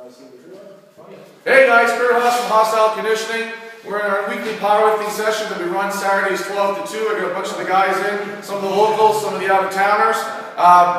Hey guys, Kurt Haas from Hostile Conditioning. We're in our weekly powerlifting session that we run Saturdays 12 to 2. I got a bunch of the guys in, some of the locals, some of the out-of-towners.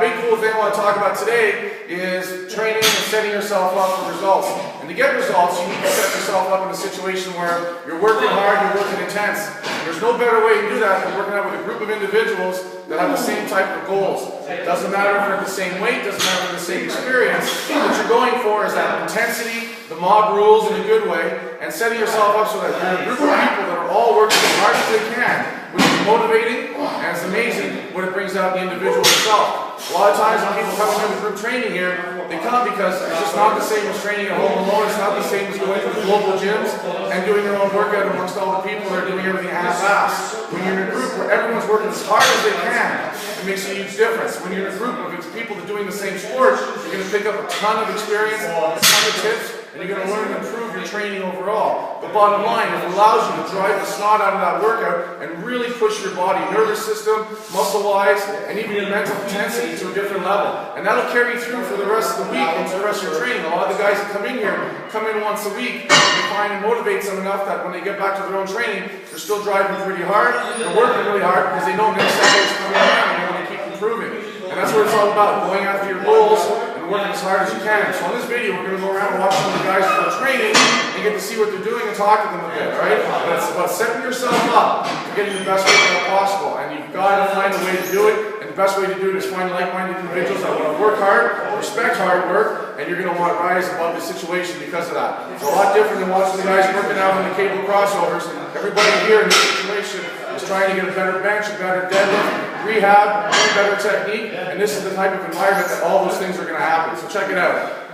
Big cool thing I want to talk about today is training and setting yourself up for results. And to get results, you need to set yourself up in a situation where you're working hard, you're working intense. There's no better way to do that than working out with a group of individuals that have the same type of goals. It doesn't matter if they're the same weight, doesn't matter if they're the same experience. What you're going for is that intensity, the mob rules in a good way, and setting yourself up so that you're a group of people that are all working as hard as they can, which is motivating, and it's amazing when it brings out the individual itself. A lot of times when people come into the group training here, they come because it's just not the same as training at home alone. It's not the same as going to the local gyms and doing their own workout amongst all the people that are doing everything half-assed. When you're in a group where everyone's working as hard as they can, it makes a huge difference. When you're in a group of people that are doing the same sport, you're going to pick up a ton of experience, a ton of tips, and you're going to learn and improve your training overall. The bottom line, it allows you to drive the snot out of that workout and really push your body, nervous system, muscle-wise, and even your mental intensity to a different level. And that'll carry through for the rest of the week and for the rest of your training. A lot of the guys that come in here come in once a week. They find it motivates them enough that when they get back to their own training, they're still driving pretty hard, they're working really hard because they know next Saturday is coming around and they want to keep improving. And that's what it's all about, going after your goals and working as hard as you can. So in this video, we're going to go around and watch some of the guys who are training and get to see what they're doing and talk to them a bit, right? That's about setting yourself up to getting the best workout possible. And you've got to find a way to do it. And the best way to do it is find like-minded individuals that want to work hard, respect hard work, and you're going to want to rise above the situation because of that. It's a lot different than watching the guys working out on the cable crossovers. Everybody here in this situation is trying to get a better bench, a better deadlift, rehab, a better technique, and this is the type of environment that all those things are going to happen. So check it out.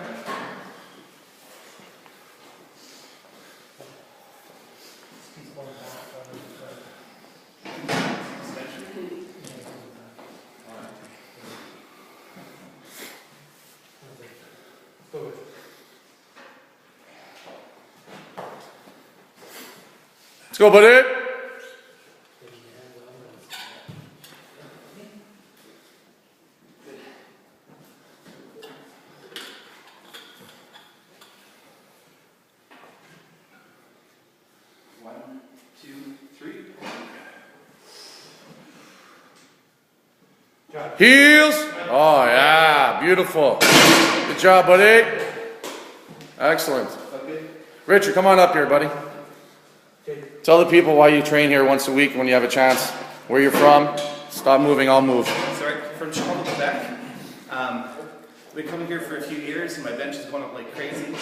Let's go, buddy. One, two, three. Heels. Oh, yeah. Beautiful. Good job, buddy. Excellent. Richard, come on up here, buddy. Tell the people why you train here once a week when you have a chance. Where you're from. Stop moving, I'll move. Sorry, from Chicago, Quebec. I've been coming here for a few years and my bench is going up like crazy.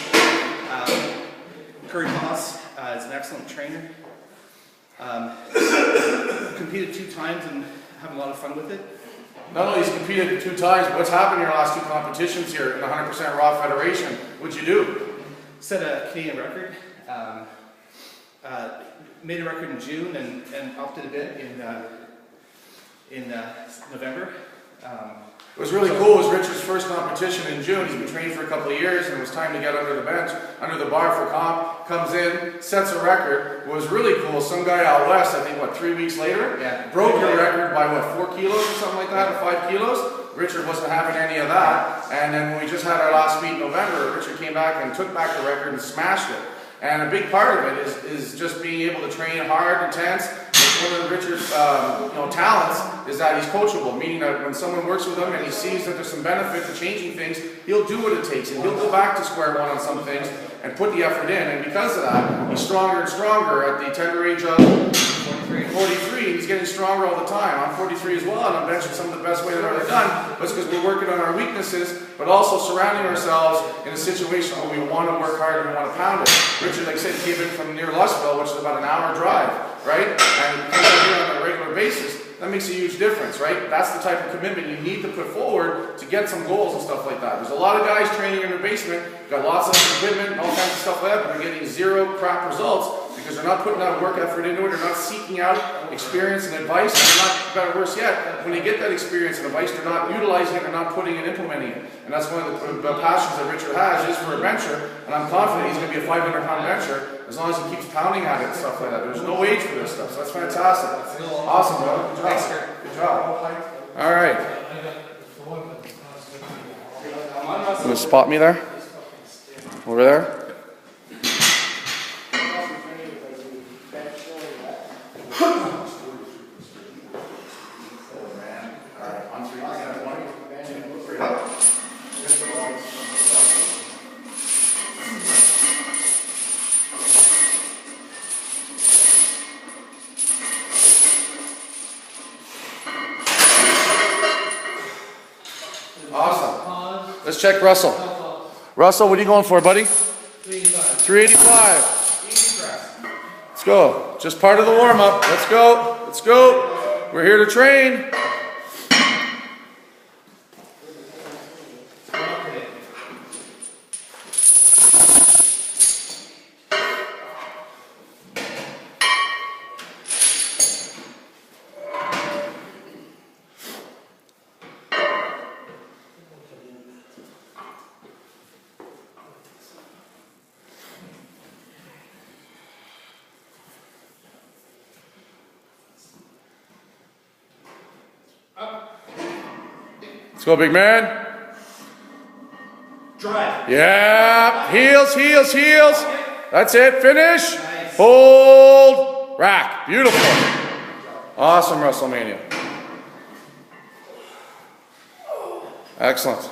Kurt Haas is an excellent trainer. Competed 2 times and having a lot of fun with it. Not only he's competed 2 times, but what's happened in your last 2 competitions here in the 100% Raw Federation? What'd you do? Set a Canadian record. Made a record in June and upped it a bit in November. It was really cool. It was Richard's first competition in June. He's been training for a couple of years and it was time to get under the bench, under the bar for comp. Comes in, sets a record. What was really cool, some guy out west, I think, 3 weeks later, broke your record by 4 kilos or something like that, or 5 kilos. Richard wasn't having any of that. And then when we just had our last meet in November, Richard came back and took back the record and smashed it. And a big part of it is just being able to train hard, intense. One of Richard's talents is that he's coachable, meaning that when someone works with him and he sees that there's some benefit to changing things, he'll do what it takes and he'll go back to square one on some things and put the effort in. And because of that, he's stronger and stronger at the tender age of 43. He's getting stronger all the time. I'm 43 as well, and I'm benching some of the best weight I've ever done. But it's because we're working on our weaknesses, but also surrounding ourselves in a situation where we want to work hard and we want to pound it. Richard, like I said, came in from near Lustville, which is about an hour drive, right? And comes out here on a regular basis. That makes a huge difference, right? That's the type of commitment you need to put forward to get some goals and stuff like that. There's a lot of guys training in their basement, got lots of equipment and all kinds of stuff like that, but they're getting 0 crap results because they're not putting that work effort into it, they're not seeking out experience and advice, and they're not, better worse yet, when they get that experience and advice, they're not utilizing it, they're not putting it, implementing it. And that's one of the passions that Richard has, is for a bencher, and I'm confident he's going to be a 500-pound bencher as long as he keeps pounding at it and stuff like that. There's no age for this stuff, so that's fantastic. Awesome, bro. Good job. Thanks, Kurt. Good job. All right. You want to spot me there? Over there? Awesome. Let's check Russell. Russell, what are you going for, buddy? 385. Let's go. Just part of the warm-up. Let's go. Let's go. We're here to train. Let's go, big man. Drive. Yeah. Heels, heels, heels. That's it. Finish. Nice. Hold. Rack. Beautiful. Awesome, WrestleMania. Excellent.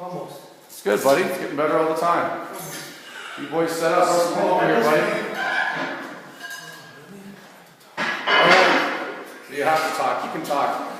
Almost. It's good, buddy. It's getting better all the time. You boys set up. Russell, come over here, buddy. You have to talk. You can talk.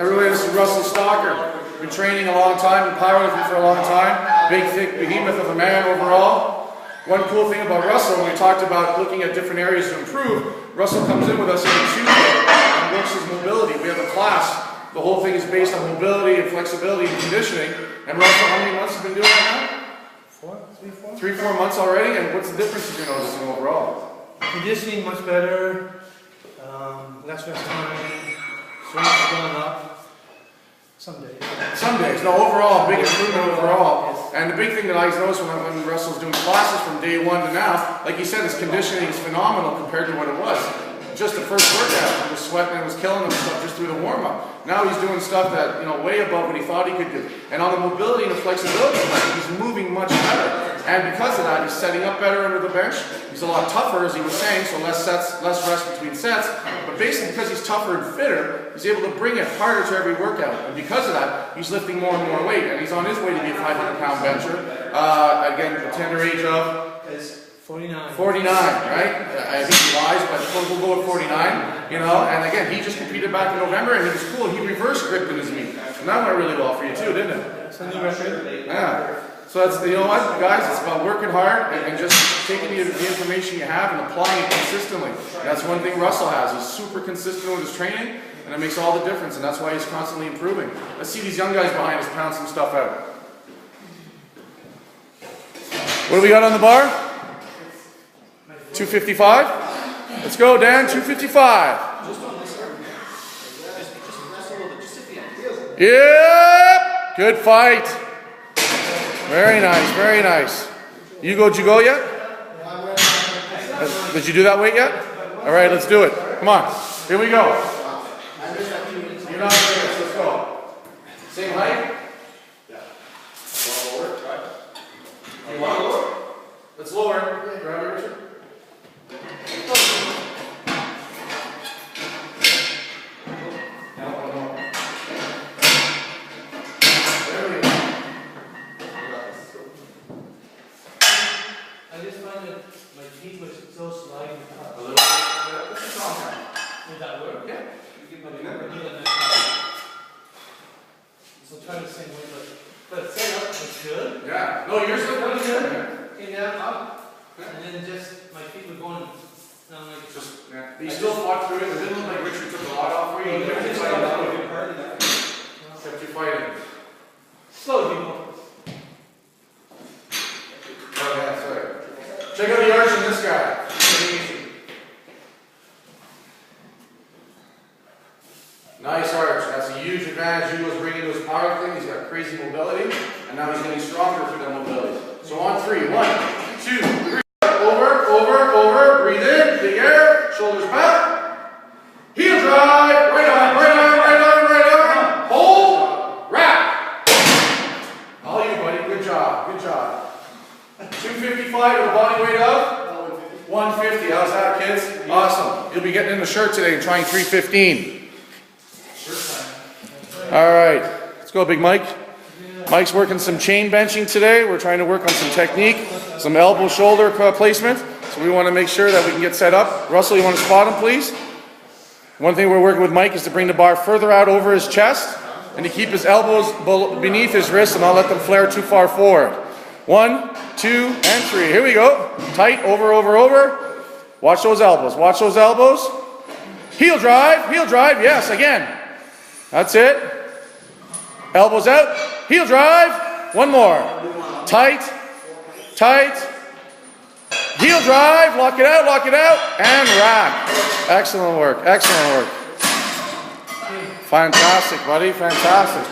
Everybody, this is Russell Stalker. Been training a long time, been powerlifting for a long time. Big, thick behemoth of a man overall. One cool thing about Russell, when we talked about looking at different areas to improve, Russell comes in with us every Tuesday and works his mobility. We have a class. The whole thing is based on mobility and flexibility and conditioning. And Russell, how many months have you been doing that now? 3, 4 months already? And what's the difference you're noticing overall? Conditioning much better. Less rest time. Strength going up. Some days. No, overall, big improvement overall. Yes. And the big thing that I noticed when Russell's doing classes from day one to now, like he said, his conditioning is phenomenal compared to what it was. Just the first workout, he was sweating and was killing him and stuff just through the warm-up. Now he's doing stuff that, you know, way above what he thought he could do. And on the mobility and the flexibility plan, he's moving much better. And because of that, he's setting up better under the bench. He's a lot tougher, as he was saying, so less sets, less rest between sets. But basically, because he's tougher and fitter, he's able to bring it harder to every workout. And because of that, he's lifting more and more weight. And he's on his way to be a 500-pound bencher. Again, the tender age of 49. 49, right? I think he lies, but we'll go with 49, you know? And again, he just competed back in November, and he was cool. He reverse gripped in his meet. And that went really well for you too, didn't it? It's a new record. Yeah. So that's, you know what, guys, it's about working hard and just taking the information you have and applying it consistently. And that's one thing Russell has. He's super consistent with his training, and it makes all the difference, and that's why he's constantly improving. Let's see these young guys behind us pound some stuff out. What do we got on the bar? 255? Let's go, Dan, 255. Yep, good fight. Very nice, very nice. Did you go yet? Did you do that weight yet? All right, let's do it. Come on, here we go. You're not serious, let's go. Same height? Yeah. You want to lower? Let's lower. Grab it, Richard. I just find that my feet were so sliding. A little bit. This is strong now. Would that work? Yeah. You give me a so try the same way, but set up was good. Yeah. No, yours look really good. Came down up, and then just my feet were going. And I'm like, Just, yeah. You still fought through it. It didn't look like Richard took a lot off for you. He kept you fighting. Kept you fighting. slow people. Oh, yeah, that's right. Check out the arch in this guy. Pretty easy. Nice arch. That's a huge advantage. He was bringing to his power thing. He's got crazy mobility, and now he's getting stronger through that mobility. So on 3, 1, 2, 3. Over, over, over. Breathe in. Big air. Shoulders back. Heel drive. Right arm, right arm, right arm, right arm. Hold. Wrap. All you, buddy. Good job. Good job. 255 with a body weight of? 150. How's that, kids? Awesome. You'll be getting in the shirt today and trying 315. All right. Let's go, Big Mike. Mike's working some chain benching today. We're trying to work on some technique, some elbow shoulder placement. So we want to make sure that we can get set up. Russell, you want to spot him, please? One thing we're working with Mike is to bring the bar further out over his chest and to keep his elbows beneath his wrists and not let them flare too far forward. 1, 2, and 3. Here we go. Tight, over, over, over. Watch those elbows. Watch those elbows. Heel drive, yes, again. That's it. Elbows out, heel drive. One more. Tight, tight. Heel drive, lock it out, and rack. Excellent work, excellent work. Fantastic, buddy, fantastic.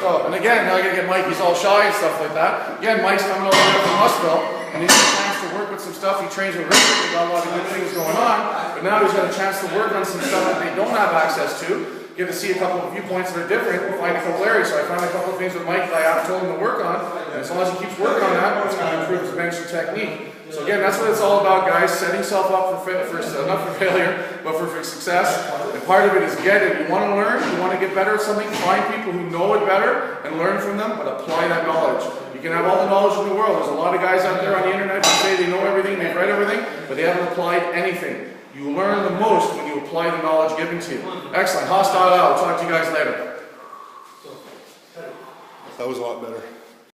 So, and again, now I gotta get Mike, he's all shy and stuff like that. Again, Mike's coming over here from Hussville, and he's got a chance to work with some stuff. He trains with Richard, he's got a lot of good things going on, but now he's got a chance to work on some stuff that they don't have access to. Get to see a couple of viewpoints that are different, and find a couple areas. So I found a couple of things with Mike that I told him to work on, and as long as he keeps working on that, it's going to improve his bench and technique. So again, that's what it's all about, guys, setting yourself up for not for failure, but for success. And part of it is get it. You want to learn, you want to get better at something, find people who know it better and learn from them, but apply that knowledge. You can have all the knowledge in the world. There's a lot of guys out there on the internet who say they know everything, they've read everything, but they haven't applied anything. You learn the most when you apply the knowledge given to you. Excellent. Hostile out. We'll talk to you guys later. That was a lot better.